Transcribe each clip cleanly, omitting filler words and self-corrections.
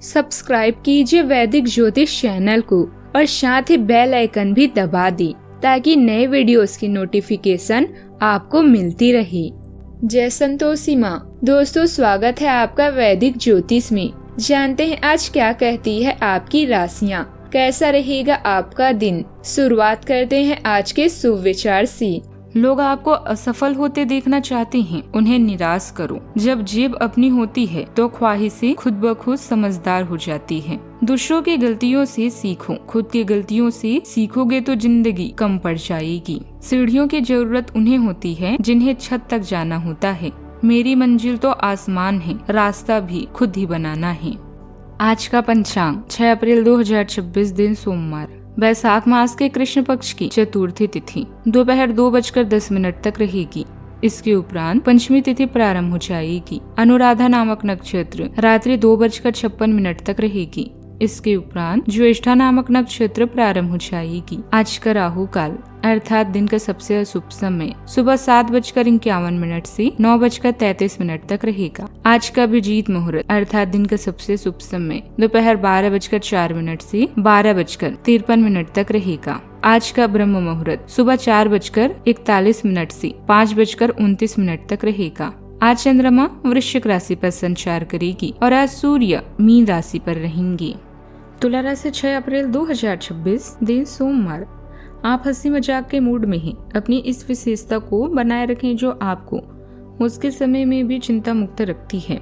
Subscribe कीजिए वैदिक ज्योतिष चैनल को और साथ ही बेल आइकन भी दबा दी ताकि नए वीडियोस की नोटिफिकेशन आपको मिलती रहे। जय संतोषी माँ। दोस्तों, स्वागत है आपका वैदिक ज्योतिष में। जानते हैं आज क्या कहती है आपकी राशियाँ, कैसा रहेगा आपका दिन। शुरुआत करते हैं आज के शुभ विचार से। लोग आपको असफल होते देखना चाहते हैं, उन्हें निराश करो। जब जेब अपनी होती है तो ख्वाहिशें खुद ब खुद समझदार हो जाती है। दूसरों की गलतियों से सीखो, खुद की गलतियों से सीखोगे तो जिंदगी कम पड़ जाएगी। सीढ़ियों की जरूरत उन्हें होती है जिन्हें छत तक जाना होता है। मेरी मंजिल तो आसमान है, रास्ता भी खुद ही बनाना है। आज का पंचांग 6 अप्रैल 2026 दिन सोमवार, वैशाख मास के कृष्ण पक्ष की चतुर्थी तिथि दोपहर 2:10 तक रहेगी। इसके उपरांत पंचमी तिथि प्रारंभ हो जाएगी। अनुराधा नामक नक्षत्र रात्रि 2:56 तक रहेगी। इसके उपरांत ज्येष्ठा नामक नक्षत्र प्रारंभ हो जाएगी। आज का राहु काल अर्थात दिन का सबसे अशुभ समय सुबह 7:51 से 9:33 तक रहेगा। आज का अभिजीत मुहूर्त अर्थात दिन का सबसे शुभ समय दोपहर 12:04 से 12:53 तक रहेगा। आज का ब्रह्म मुहूर्त सुबह 4:41 से 5:29 तक रहेगा। आज चंद्रमा वृश्चिक राशि पर संचार करेगी और आज सूर्य मीन राशि पर रहेंगे। तुला राशि 6 अप्रैल 2026 दिन सोमवार। आप हंसी मजाक के मूड में हैं। अपनी इस विशेषता को बनाए रखें जो आपको मुश्किल समय में भी चिंता मुक्त रखती है।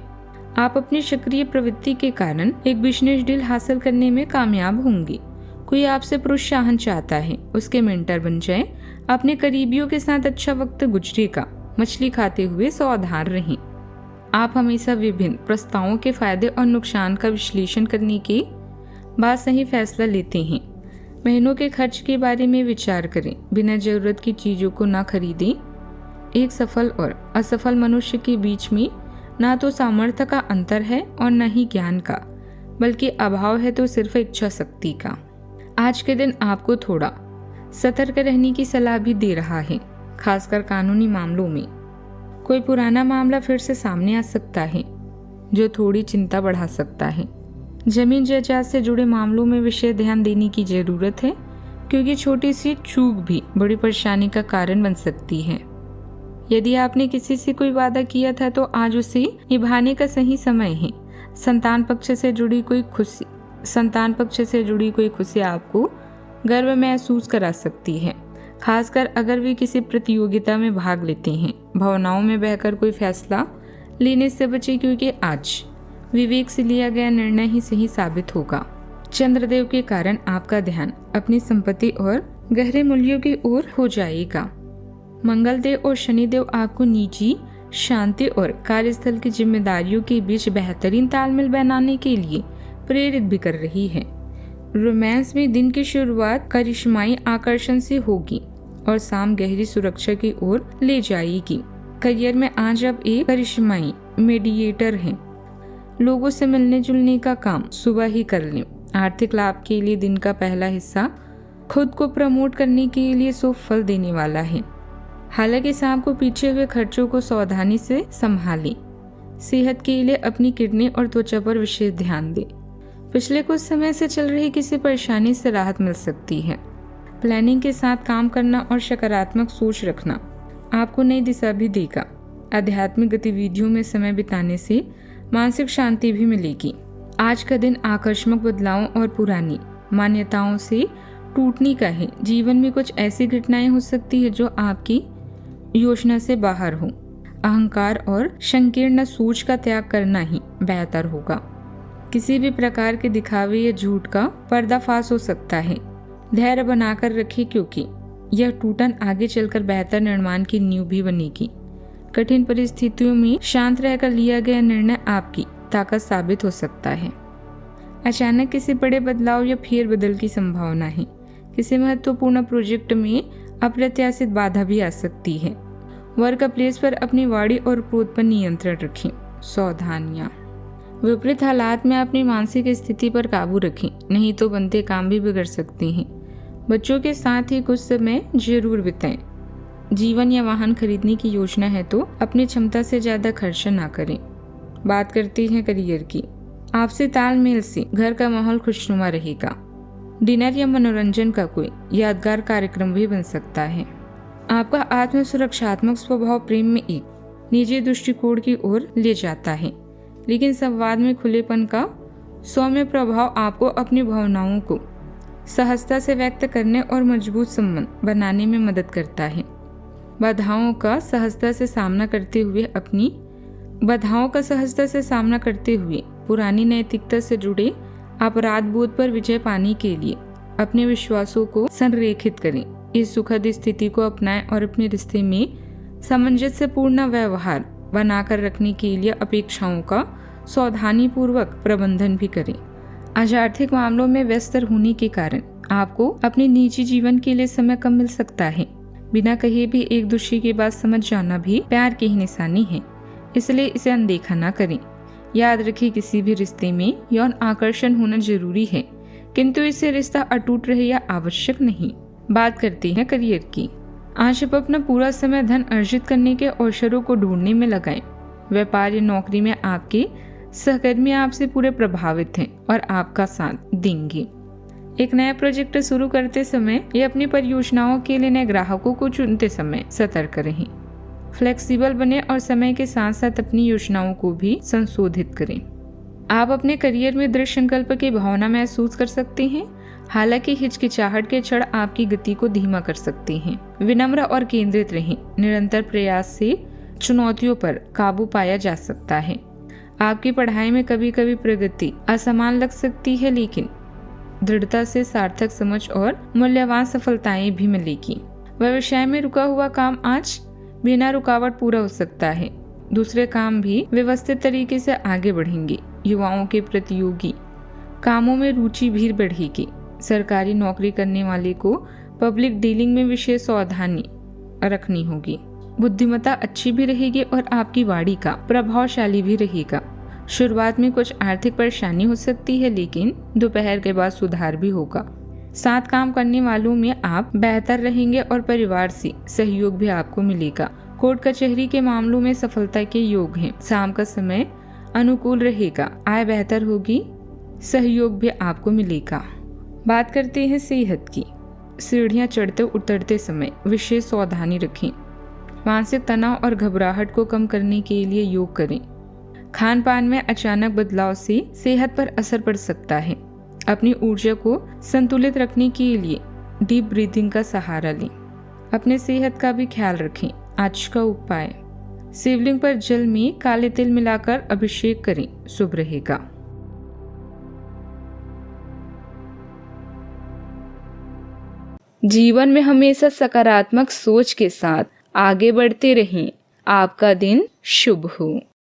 आप अपनी सक्रिय प्रवृत्ति के कारण एक बिजनेस डील हासिल करने में कामयाब होंगे। कोई आपसे प्रोत्साहन चाहता है, उसके मेंटर बन जाएं। अपने करीबियों के साथ अच्छा वक्त गुजरेगा। मछली खाते हुए सावधान रहें। आप हमेशा विभिन्न प्रस्तावों के फायदे और नुकसान का विश्लेषण करने के बाद सही फैसला लेते हैं। महीनों के खर्च के बारे में विचार करें। बिना जरूरत की चीजों को न खरीदें। एक सफल और असफल मनुष्य के बीच में ना तो सामर्थ्य का अंतर है और न ही ज्ञान का, बल्कि अभाव है तो सिर्फ इच्छा शक्ति का। आज के दिन आपको थोड़ा सतर्क रहने की सलाह भी दे रहा है, खासकर कानूनी मामलों में। कोई पुराना मामला फिर से सामने आ सकता है जो थोड़ी चिंता बढ़ा सकता है। जमीन जायदाद से जुड़े मामलों में विशेष ध्यान देने की जरूरत है, क्योंकि छोटी सी चूक भी बड़ी परेशानी का कारण बन सकती है। यदि आपने किसी से कोई वादा किया था तो आज उसे निभाने का सही समय है। संतान पक्ष से जुड़ी कोई खुशी आपको गर्व महसूस करा सकती है, खासकर अगर वे किसी प्रतियोगिता में भाग लेते हैं। भावनाओं में बहकर कोई फैसला लेने से बचे, क्योंकि आज विवेक से लिया गया निर्णय ही सही साबित होगा। चंद्रदेव के कारण आपका ध्यान अपनी संपत्ति और गहरे मूल्यों की ओर हो जाएगा। मंगलदेव और शनिदेव आपको निजी शांति और कार्यस्थल की जिम्मेदारियों के बीच बेहतरीन तालमेल बनाने के लिए प्रेरित भी कर रही है। रोमांस में दिन की शुरुआत करिश्माई आकर्षण से होगी और शाम गहरी सुरक्षा की ओर ले जाएगी। करियर में आज आप एक करिश्माई मीडिएटर हैं। लोगों से मिलने जुलने का काम सुबह ही कर लें। आर्थिक लाभ के लिए दिन का पहला हिस्सा खुद को प्रमोट करने के लिए शुभ फल देने वाला है। हालांकि शाम को पीछे हुए खर्चों को सावधानी से संभालें। सेहत के लिए अपनी किडनी और त्वचा पर विशेष ध्यान दें। पिछले कुछ समय से चल रही किसी परेशानी से राहत मिल सकती है। प्लानिंग के साथ काम करना और सकारात्मक सोच रखना आपको नई दिशा भी देगा। आध्यात्मिक गतिविधियों में समय बिताने से मानसिक शांति भी मिलेगी। आज का दिन आकस्मिक बदलावों और पुरानी मान्यताओं से टूटने का है। जीवन में कुछ ऐसी घटनाएं हो सकती है जो आपकी योजना से बाहर हो। अहंकार और संकीर्ण सोच का त्याग करना ही बेहतर होगा। किसी भी प्रकार के दिखावे या झूठ का पर्दाफाश हो सकता है। धैर्य बनाकर रखें, क्योंकि यह टूटन आगे चलकर बेहतर निर्माण की नींव भी बनेगी। कठिन परिस्थितियों में शांत रहकर लिया गया निर्णय आपकी ताकत साबित हो सकता है। अचानक किसी बड़े बदलाव या फेरबदल की संभावना है। किसी महत्वपूर्ण प्रोजेक्ट में अप्रत्याशित बाधा भी आ सकती है। वर्क प्लेस पर अपनी वाणी और क्रोध पर नियंत्रण रखें। सावधानियां। विपरीत हालात में अपनी मानसिक स्थिति पर काबू रखें, नहीं तो बनते काम भी बिगड़ सकते हैं। बच्चों के साथ ही कुछ समय जरूर बिताएं। जीवन या वाहन खरीदने की योजना है तो अपनी क्षमता से ज्यादा खर्च ना करें। बात करते हैं करियर की। आपसी तालमेल से घर का माहौल खुशनुमा रहेगा। डिनर या मनोरंजन का कोई यादगार कार्यक्रम भी बन सकता है। आपका आत्म सुरक्षात्मक स्वभाव प्रेम में एक निजी दृष्टिकोण की ओर ले जाता है, लेकिन संवाद में खुलेपन का सौम्य प्रभाव आपको अपनी भावनाओं को सहजता से व्यक्त करने और मजबूत संबंध बनाने में मदद करता है। बाधाओं का सहजता से सामना करते हुए पुरानी नैतिकता से जुड़े अपराध बोध पर विजय पाने के लिए अपने विश्वासों को संरेखित करें। इस सुखद स्थिति को अपनाएं और अपने रिश्ते में सामंजस्यपूर्ण व्यवहार बनाकर रखने के लिए अपेक्षाओं का सावधानीपूर्वक प्रबंधन भी करें। आज आर्थिक मामलों में व्यस्त होने के कारण आपको अपने निजी जीवन के लिए समय कम मिल सकता है। बिना कहे भी एक दूसरे की बात समझ जाना भी प्यार की ही निशानी है, इसलिए इसे अनदेखा ना करें। याद रखिए, किसी भी रिश्ते में यौन आकर्षण होना जरूरी है, किंतु इससे रिश्ता अटूट रहे या आवश्यक नहीं। बात करते हैं करियर की। आज आप अपना पूरा समय धन अर्जित करने के अवसरों को ढूंढने में लगाएं। व्यापार या नौकरी में आपके सहकर्मी आपसे पूरे प्रभावित हैं और आपका साथ देंगे। एक नया प्रोजेक्ट शुरू करते समय या अपनी परियोजनाओं के लिए नए ग्राहकों को चुनते समय सतर्क रहें। फ्लेक्सिबल बने और समय के साथ साथ अपनी योजनाओं को भी संशोधित करें। आप अपने करियर में दृढ़ संकल्प की भावना महसूस कर सकते हैं, हालांकि हिचकिचाहट के क्षण आपकी गति को धीमा कर सकते हैं। विनम्र और केंद्रित रहें। निरंतर प्रयास से चुनौतियों पर काबू पाया जा सकता है। आपकी पढ़ाई में कभी कभी प्रगति असमान लग सकती है, लेकिन दृढ़ता से सार्थक समझ और मूल्यवान सफलताएं भी मिलेगी। व्यवसाय में रुका हुआ काम आज बिना रुकावट पूरा हो सकता है। दूसरे काम भी व्यवस्थित तरीके से आगे बढ़ेंगे। युवाओं के प्रतियोगी कामों में रुचि भी बढ़ेगी। सरकारी नौकरी करने वाले को पब्लिक डीलिंग में विशेष सावधानी रखनी होगी। बुद्धिमत्ता अच्छी भी रहेगी और आपकी वाणी का प्रभावशाली भी रहेगा। शुरुआत में कुछ आर्थिक परेशानी हो सकती है, लेकिन दोपहर के बाद सुधार भी होगा। साथ काम करने वालों में आप बेहतर रहेंगे और परिवार से सहयोग भी आपको मिलेगा। कोर्ट कचहरी के मामलों में सफलता के योग हैं। शाम का समय अनुकूल रहेगा। आय बेहतर होगी, सहयोग भी आपको मिलेगा। बात करते हैं सेहत की। सीढ़ियां चढ़ते उतरते समय विशेष सावधानी रखें। मानसिक तनाव और घबराहट को कम करने के लिए योग करें। खान पान में अचानक बदलाव से सेहत पर असर पड़ सकता है। अपनी ऊर्जा को संतुलित रखने के लिए डीप ब्रीथिंग का सहारा लें। अपने सेहत का भी ख्याल रखें। आज का उपाय, शिवलिंग पर जल में काले तिल मिलाकर अभिषेक करें, शुभ रहेगा। जीवन में हमेशा सकारात्मक सोच के साथ आगे बढ़ते रहें। आपका दिन शुभ हो।